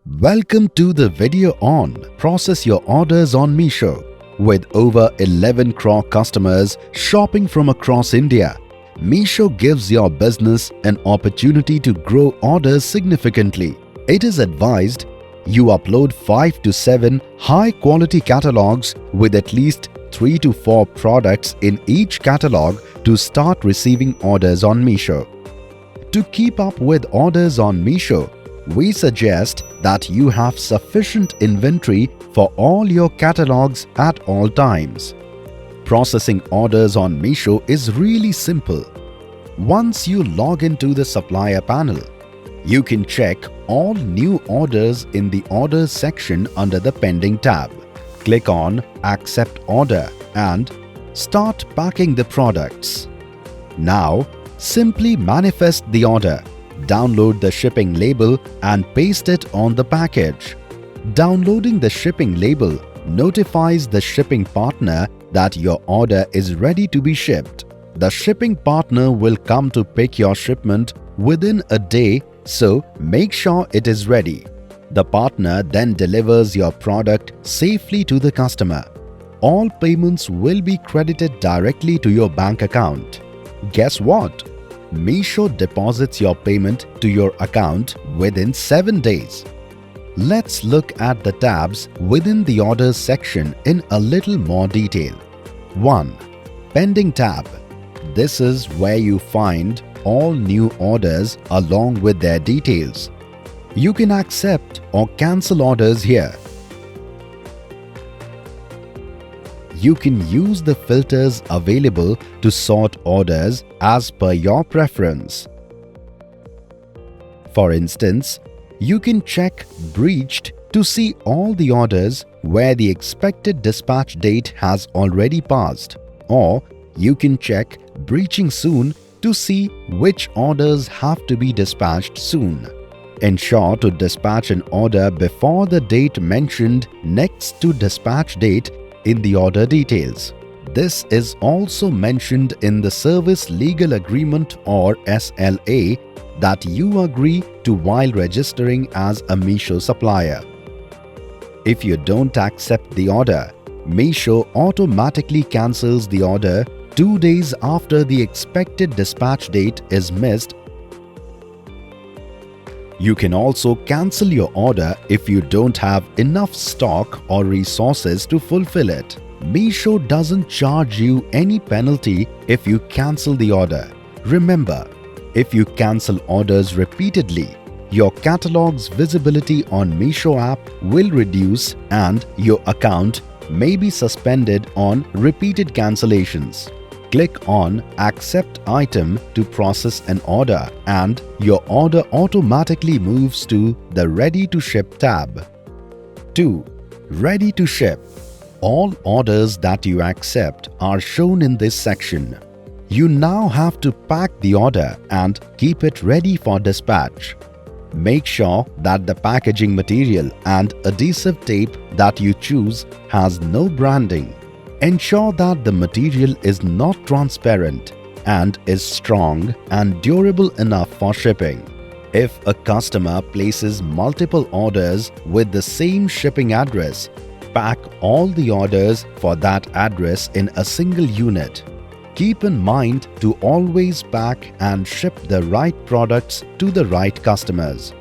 Welcome to the video on Process Your Orders on Meesho. With over 11 crore customers shopping from across India, Meesho gives your business an opportunity to grow orders significantly. It is advised you upload 5 to 7 high-quality catalogs with at least 3 to 4 products in each catalog to start receiving orders on Meesho. To keep up with orders on Meesho, we suggest that you have sufficient inventory for all your catalogs at all times. Processing orders on Meesho is really simple. Once you log into the Supplier panel, you can check all new orders in the Orders section under the Pending tab. Click on Accept Order and start packing the products. Now, simply manifest the order. Download the shipping label and paste it on the package. Downloading the shipping label notifies the shipping partner that your order is ready to be shipped. The shipping partner will come to pick your shipment within a day, so make sure it is ready. The partner then delivers your product safely to the customer. All payments will be credited directly to your bank account. Guess what? Meesho deposits your payment to your account within 7 days. Let's look at the tabs within the Orders section in a little more detail. 1. Pending tab. This is where you find all new orders along with their details. You can accept or cancel orders here. You can use the filters available to sort orders as per your preference. For instance, you can check Breached to see all the orders where the expected dispatch date has already passed, or you can check Breaching Soon to see which orders have to be dispatched soon. Ensure to dispatch an order before the date mentioned next to dispatch date in the order details. This is also mentioned in the Service Legal Agreement or SLA that you agree to while registering as a Meesho supplier. If you don't accept the order, Meesho automatically cancels the order 2 days after the expected dispatch date is missed. You can also cancel your order if you don't have enough stock or resources to fulfill it. Meesho doesn't charge you any penalty if you cancel the order. Remember, if you cancel orders repeatedly, your catalog's visibility on Meesho app will reduce and your account may be suspended on repeated cancellations. Click on Accept Item to process an order and your order automatically moves to the Ready to Ship tab. 2. Ready to Ship. All orders that you accept are shown in this section. You now have to pack the order and keep it ready for dispatch. Make sure that the packaging material and adhesive tape that you choose has no branding. Ensure that the material is not transparent and is strong and durable enough for shipping. If a customer places multiple orders with the same shipping address, pack all the orders for that address in a single unit. Keep in mind to always pack and ship the right products to the right customers.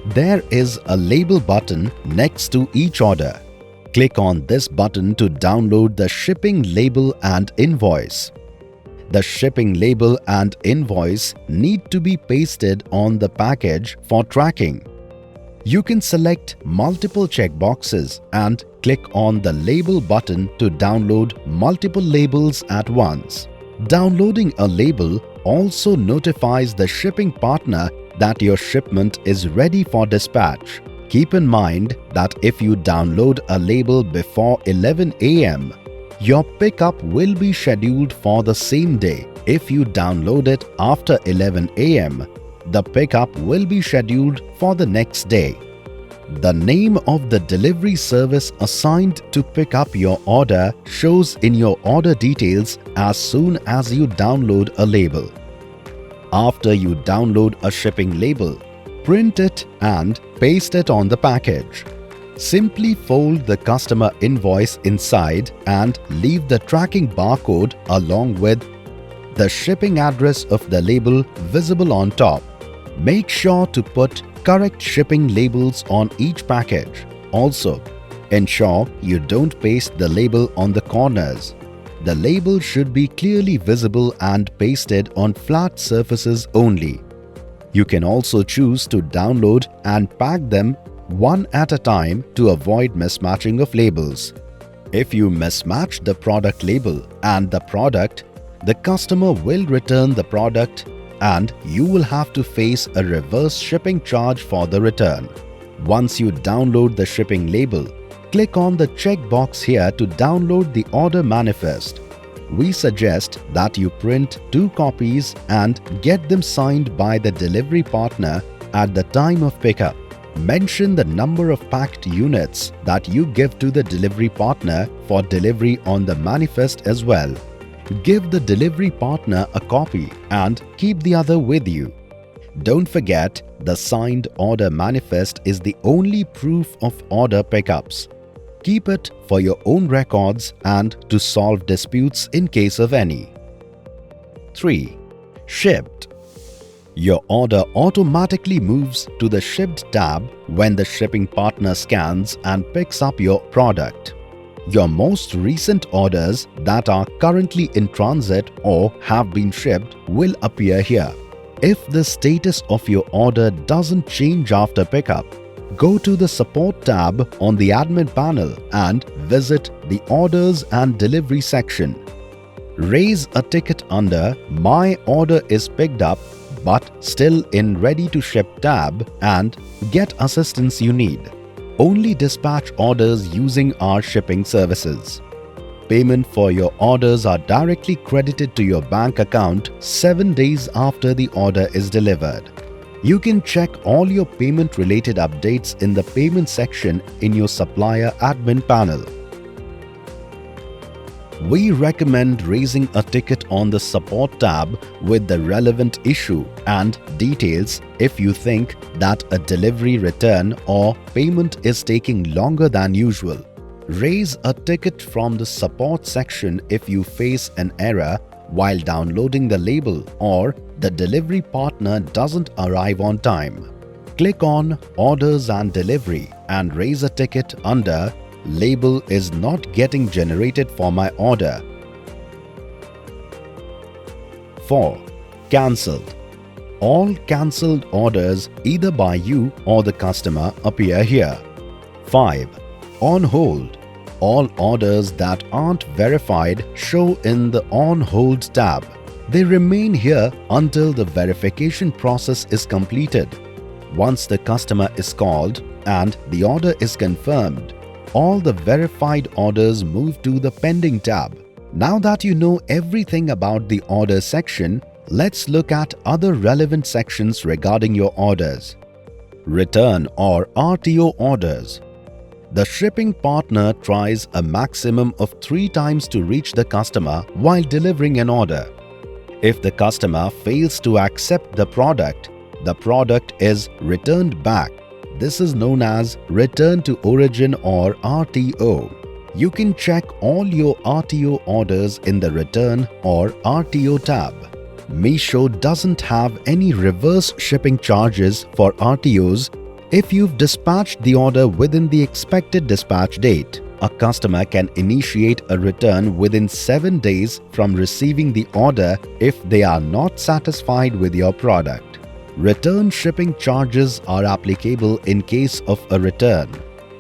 There is a label button next to each order. Click on this button to download the shipping label and invoice. The shipping label and invoice need to be pasted on the package for tracking. You can select multiple checkboxes and click on the label button to download multiple labels at once. Downloading a label also notifies the shipping partner that your shipment is ready for dispatch. Keep in mind that if you download a label before 11 AM, your pickup will be scheduled for the same day. If you download it after 11 AM, the pickup will be scheduled for the next day. The name of the delivery service assigned to pick up your order shows in your order details as soon as you download a label. After you download a shipping label, print it and paste it on the package. Simply fold the customer invoice inside and leave the tracking barcode along with the shipping address of the label visible on top. Make sure to put correct shipping labels on each package. Also, ensure you don't paste the label on the corners. The label should be clearly visible and pasted on flat surfaces only. You can also choose to download and pack them one at a time to avoid mismatching of labels. If you mismatch the product label and the product, the customer will return the product and you will have to face a reverse shipping charge for the return. Once you download the shipping label, click on the checkbox here to download the order manifest. We suggest that you print 2 copies and get them signed by the delivery partner at the time of pickup. Mention the number of packed units that you give to the delivery partner for delivery on the manifest as well. Give the delivery partner a copy and keep the other with you. Don't forget, the signed order manifest is the only proof of order pickups. Keep it for your own records and to solve disputes in case of any. 3. Shipped. Your order automatically moves to the Shipped tab when the shipping partner scans and picks up your product. Your most recent orders that are currently in transit or have been shipped will appear here. If the status of your order doesn't change after pickup, go to the Support tab on the admin panel and visit the Orders and Delivery section. Raise a ticket under My Order is Picked Up but still in Ready to Ship tab and get assistance you need. Only dispatch orders using our shipping services. Payment for your orders are directly credited to your bank account 7 days after the order is delivered. You can check all your payment-related updates in the Payment section in your Supplier admin panel. We recommend raising a ticket on the Support tab with the relevant issue and details if you think that a delivery return or payment is taking longer than usual. Raise a ticket from the Support section if you face an error while downloading the label or the delivery partner doesn't arrive on time. Click on Orders and Delivery and raise a ticket under Label is not getting generated for my order. 4. Cancelled. All cancelled orders either by you or the customer appear here. 5. On hold. All orders that aren't verified show in the On Hold tab. They remain here until the verification process is completed. Once the customer is called and the order is confirmed, all the verified orders move to the Pending tab. Now that you know everything about the Order section, let's look at other relevant sections regarding your orders. Return or RTO orders. The shipping partner tries a maximum of 3 times to reach the customer while delivering an order. If the customer fails to accept the product is returned back. This is known as Return to Origin or RTO. You can check all your RTO orders in the Return or RTO tab. Meesho doesn't have any reverse shipping charges for RTOs if you've dispatched the order within the expected dispatch date. A customer can initiate a return within 7 days from receiving the order if they are not satisfied with your product. Return shipping charges are applicable in case of a return.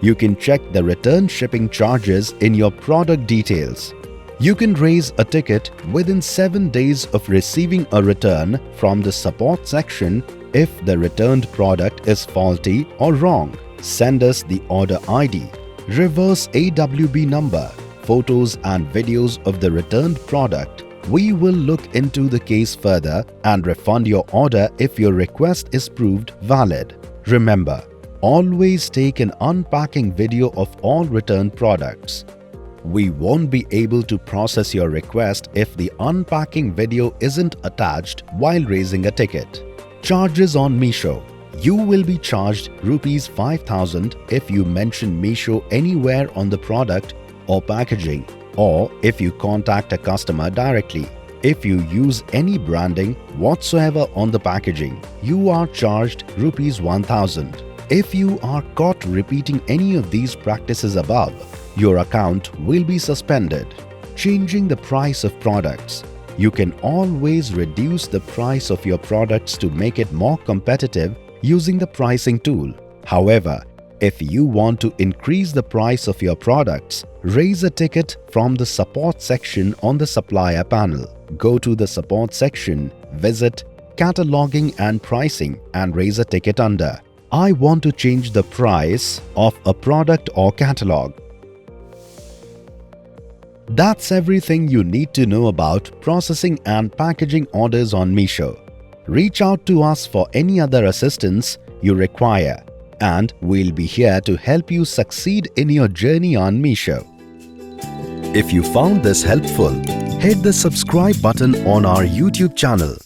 You can check the return shipping charges in your product details. You can raise a ticket within 7 days of receiving a return from the Support section if the returned product is faulty or wrong. Send us the order ID, reverse AWB number, photos and videos of the returned product. We will look into the case further and refund your order if your request is proved valid. Remember, always take an unpacking video of all returned products. We won't be able to process your request if the unpacking video isn't attached while raising a ticket. Charges on Meesho. You will be charged Rs 5,000 if you mention Meesho anywhere on the product or packaging, or if you contact a customer directly. If you use any branding whatsoever on the packaging, you are charged Rs 1,000. If you are caught repeating any of these practices above, your account will be suspended. Changing the price of products. You can always reduce the price of your products to make it more competitive using the pricing tool. However, if you want to increase the price of your products, raise a ticket from the support section on the supplier panel. Go to the support section, visit Cataloging and Pricing and raise a ticket under I want to change the price of a product or catalog. That's everything you need to know about processing and packaging orders on Meesho. Reach out to us for any other assistance you require, and we'll be here to help you succeed in your journey on Meesho. If you found this helpful, hit the subscribe button on our YouTube channel